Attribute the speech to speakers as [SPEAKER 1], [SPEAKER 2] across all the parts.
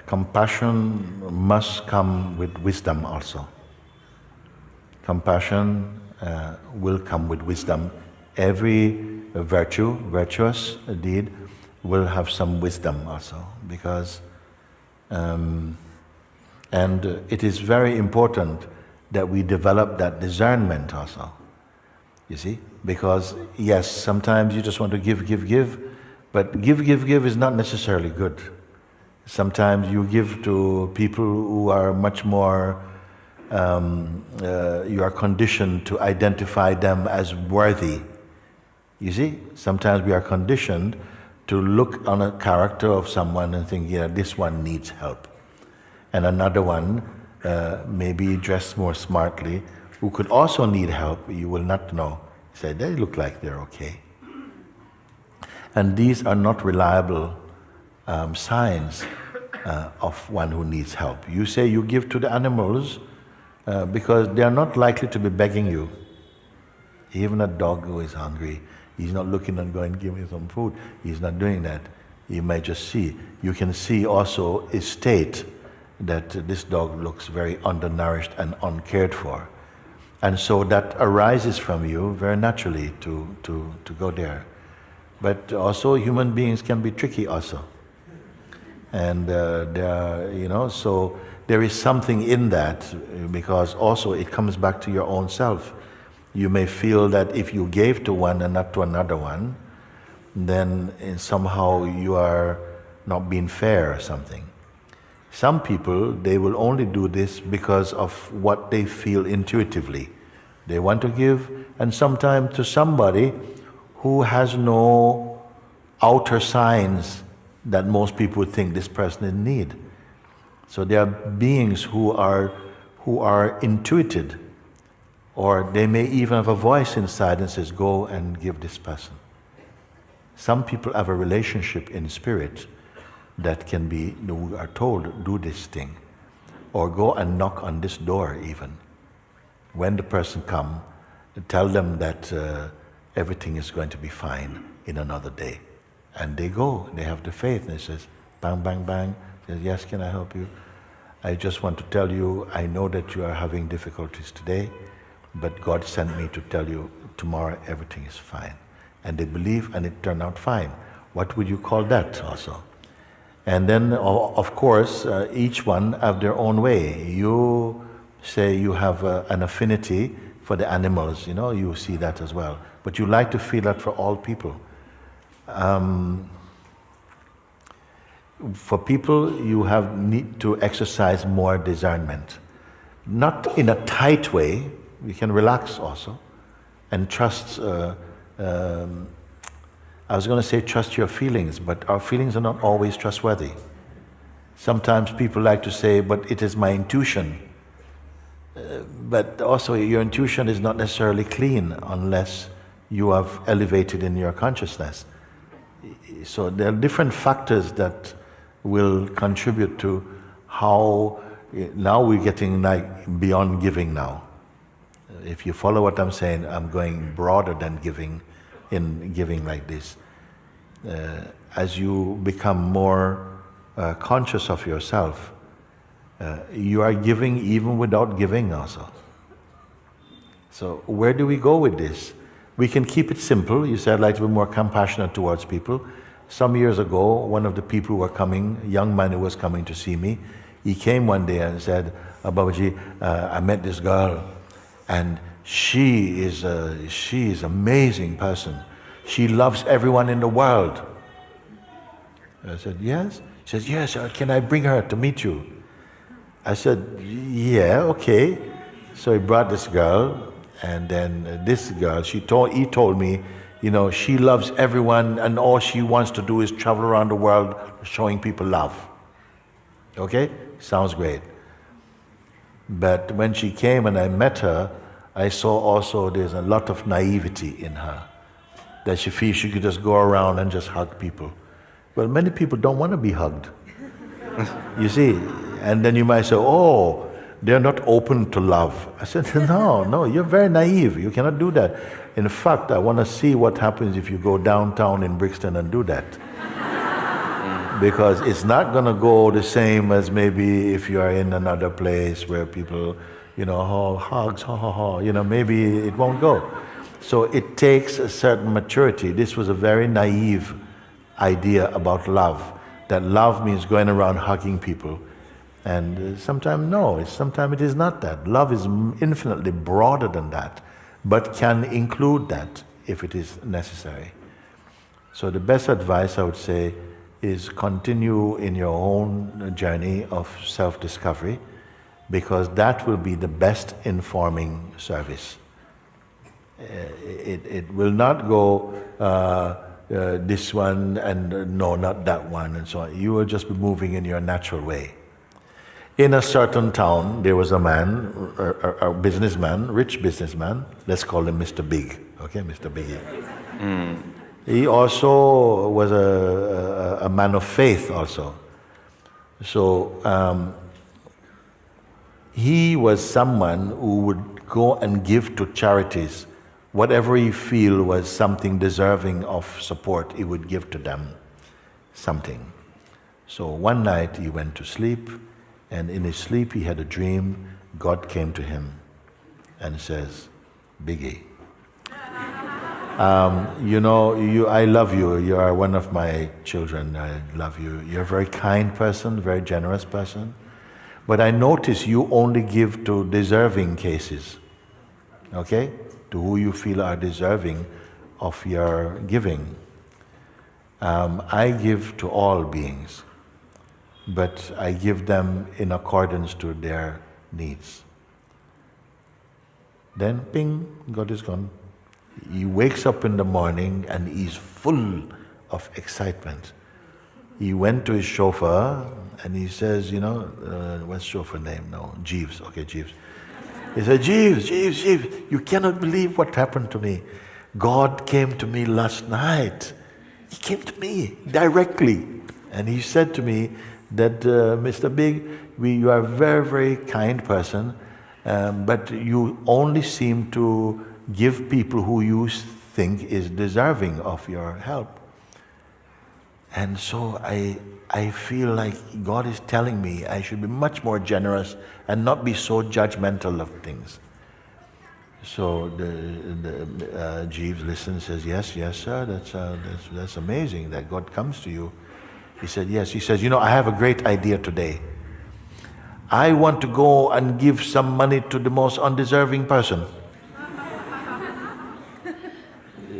[SPEAKER 1] compassion must come with wisdom also. Compassion will come with wisdom. Every virtuous deed will have some wisdom also, because and it is very important that we develop that discernment also, you see, because yes, sometimes you just want to give, but give is not necessarily good. Sometimes you give to people who are much more, you are conditioned to identify them as worthy. You see, sometimes we are conditioned to look on a character of someone and think, yeah, this one needs help. And another one, maybe dressed more smartly, who could also need help, you will not know. You say, they look like they're okay. And these are not reliable signs of one who needs help. You say you give to the animals because they are not likely to be begging you. Even a dog who is hungry, he's not looking and going, give me some food. He's not doing that. You may just see. You can see also his state, that this dog looks very undernourished and uncared for. And so that arises from you very naturally to go there. But also human beings can be tricky also. And so there is something in that, because also it comes back to your own self. You may feel that if you gave to one and not to another one, then somehow you are not being fair or something. Some people, they will only do this because of what they feel intuitively. They want to give, and sometimes to somebody who has no outer signs that most people would think this person in need. So there are beings who are intuited, or they may even have a voice inside and says, go and give this person. Some people have a relationship in spirit that can be, we are told, do this thing, or go and knock on this door even. When the person comes, tell them that everything is going to be fine in another day. And they go, they have the faith, and it says, bang, bang, bang, says, yes, can I help you? I just want to tell you, I know that you are having difficulties today, but God sent me to tell you tomorrow everything is fine. And they believe, and it turned out fine. What would you call that also? And then, of course, each one have their own way. You say you have an affinity for the animals, you see that as well. But you like to feel that for all people. For people, you need to exercise more discernment. Not in a tight way, you can relax also, and trust, I was going to say trust your feelings, but our feelings are not always trustworthy. Sometimes people like to say, but it is my intuition. But also your intuition is not necessarily clean unless you have elevated in your consciousness. So there are different factors that will contribute to how, now we're getting like beyond giving now. If you follow what I'm saying, I'm going broader than giving, in giving like this. As you become more conscious of yourself, you are giving even without giving also. So where do we go with this? We can keep it simple. You said I'd like to be more compassionate towards people. Some years ago, one of the people who were coming, a young man who was coming to see me, he came one day and said, Babaji, I met this girl, and she is an amazing person. She loves everyone in the world. I said, yes? He says, yes, can I bring her to meet you? I said, yeah, okay. So he brought this girl, and then this girl, he told me, she loves everyone, and all she wants to do is travel around the world showing people love. Okay? Sounds great. But when she came and I met her, I saw also there's a lot of naivety in her, that she feels she could just go around and just hug people. Well, many people don't want to be hugged. You see? And then you might say, oh, they're not open to love. I said, no, you're very naive. You cannot do that. In fact, I want to see what happens if you go downtown in Brixton and do that. because it's not going to go the same as maybe if you are in another place where people, hugs, ha ha ha, maybe it won't go. So it takes a certain maturity. This was a very naive idea about love, that love means going around hugging people. And sometimes no, sometimes it is not that. Love is infinitely broader than that, but can include that if it is necessary. So the best advice I would say is continue in your own journey of self-discovery, because that will be the best informing service. It will not go this one and no, not that one and so on. You will just be moving in your natural way. In a certain town, there was a man, a businessman, rich businessman. Let's call him Mr. Big. Okay, Mr. Biggie. He also was a man of faith also. So he was someone who would go and give to charities. Whatever he feel was something deserving of support, he would give to them something. So one night he went to sleep, and in his sleep he had a dream. God came to him and says, Biggie, I love you. You are one of my children. I love you. You're a very kind person, very generous person. But I notice you only give to deserving cases. Okay? To who you feel are deserving of your giving. I give to all beings, but I give them in accordance to their needs. Then, ping, God is gone. He wakes up in the morning and he's full of excitement. He went to his chauffeur and he says, what's chauffeur name now? Jeeves. Okay, Jeeves. He said, Jeeves, you cannot believe what happened to me. God came to me last night. He came to me directly. And he said to me that, Mr. Big, you are a very, very kind person, but you only seem to give people who you think is deserving of your help. And so I feel like God is telling me I should be much more generous and not be so judgmental of things. So the Jeeves listens, says, yes, sir, that's amazing that God comes to you. He said, yes. He says, I have a great idea today. I want to go and give some money to the most undeserving person.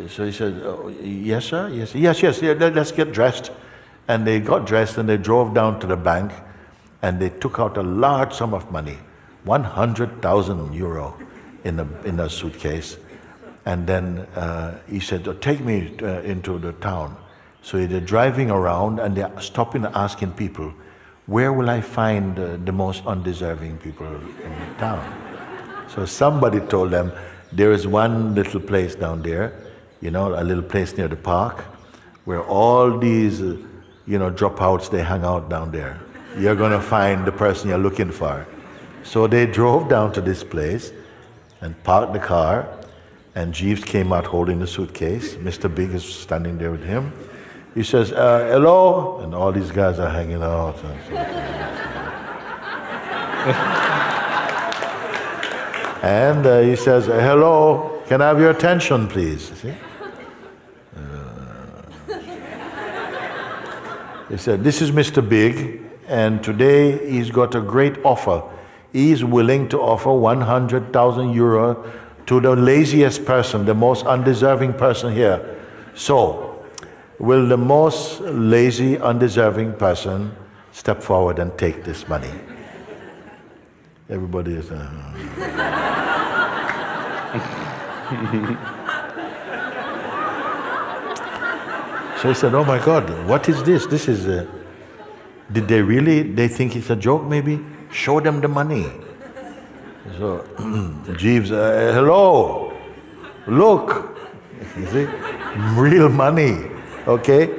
[SPEAKER 1] So he said, yes, sir, yes, let's get dressed. And they got dressed and they drove down to the bank and they took out a large sum of money, 100,000 euro in a suitcase. And then he said, take me into the town. So they're driving around and they're stopping and asking people, where will I find the most undeserving people in the town? So somebody told them, there is one little place down there, a little place near the park, where all these, dropouts, they hang out down there. You're going to find the person you're looking for. So they drove down to this place and parked the car, and Jeeves came out holding the suitcase. Mr. Big is standing there with him. He says, hello, and all these guys are hanging out. And he says, hello, can I have your attention, please? See? He said, this is Mr. Big, and today he's got a great offer. He's willing to offer 100,000 euro to the laziest person, the most undeserving person here. So, will the most lazy, undeserving person step forward and take this money? Everybody is... So he said, oh my God, what is this? This is, did they think it's a joke maybe? Show them the money. So Jeeves, hello, look, you see, real money, okay?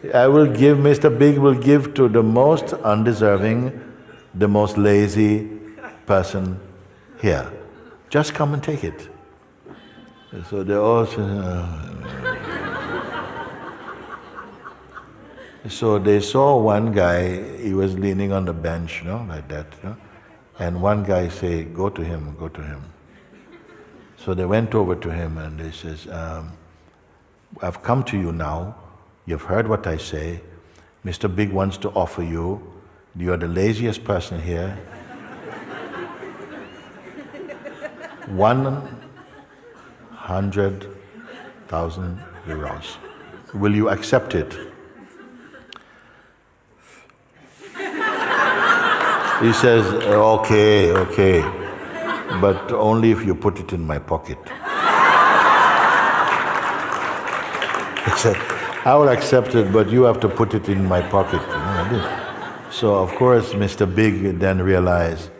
[SPEAKER 1] Mr. Big will give to the most undeserving, the most lazy person here. Just come and take it. So they all said, So they saw one guy, he was leaning on the bench, like that, and one guy say, go to him, go to him. So they went over to him and they says, I've come to you now, you've heard what I say, Mr. Big wants to offer you, you're the laziest person here, 100,000 euros. Will you accept it? He says, okay, but only if you put it in my pocket. He said, I will accept it, but you have to put it in my pocket. So of course, Mr. Big then realized,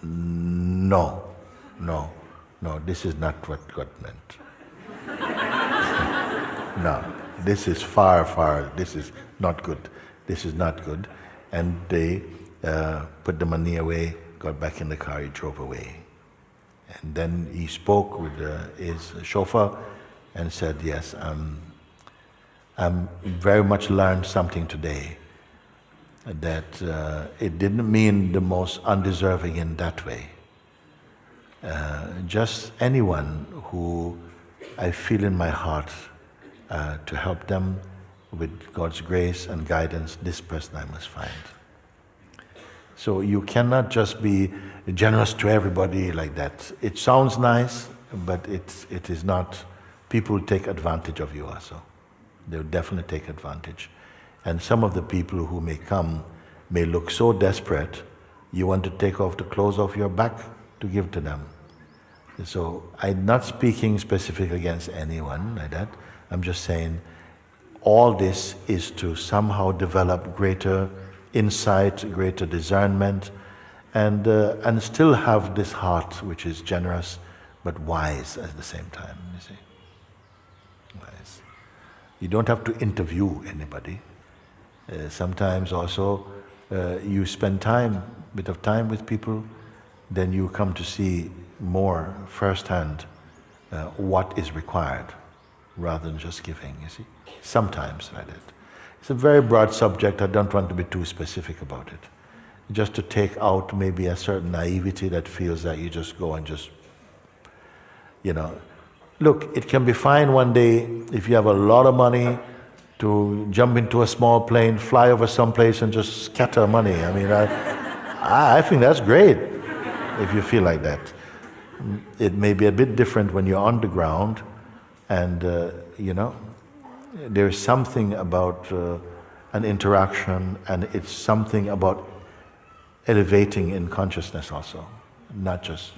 [SPEAKER 1] no, this is not what God meant. No, this is far, this is not good. This is not good. And they put the money away, got back in the car, he drove away. And then he spoke with his chauffeur and said, yes, I'm very much learned something today, that it didn't mean the most undeserving in that way. Just anyone who I feel in my heart to help them with God's grace and guidance, this person I must find. So you cannot just be generous to everybody like that. It sounds nice, but it is not. People take advantage of you also. They'll definitely take advantage. And some of the people who may come may look so desperate, you want to take off the clothes off your back to give to them. So I'm not speaking specific against anyone like that. I'm just saying all this is to somehow develop greater insight, greater discernment, and still have this heart which is generous but wise at the same time, you see. Wise. You don't have to interview anybody. Sometimes also you spend bit of time with people, then you come to see more firsthand what is required rather than just giving, you see. Sometimes like that. It's a very broad subject, I don't want to be too specific about it. Just to take out maybe a certain naivety that feels that you just go and just, Look, it can be fine one day if you have a lot of money to jump into a small plane, fly over someplace and just scatter money. I mean, I think that's great if you feel like that. It may be a bit different when you're on the ground and, there's something about an interaction, and it's something about elevating in consciousness also, not just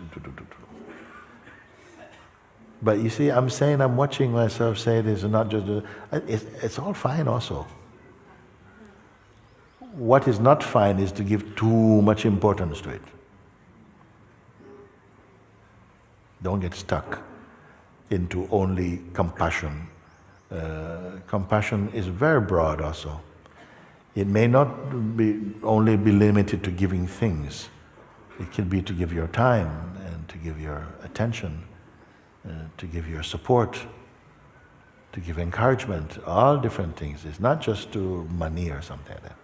[SPEAKER 1] But you see, I'm saying, I'm watching myself say this, and not just, it's all fine also. What is not fine is to give too much importance to it. Don't get stuck into only compassion. Compassion is very broad also. It may not only be limited to giving things. It can be to give your time and to give your attention, to give your support, to give encouragement, all different things. It's not just to money or something like that.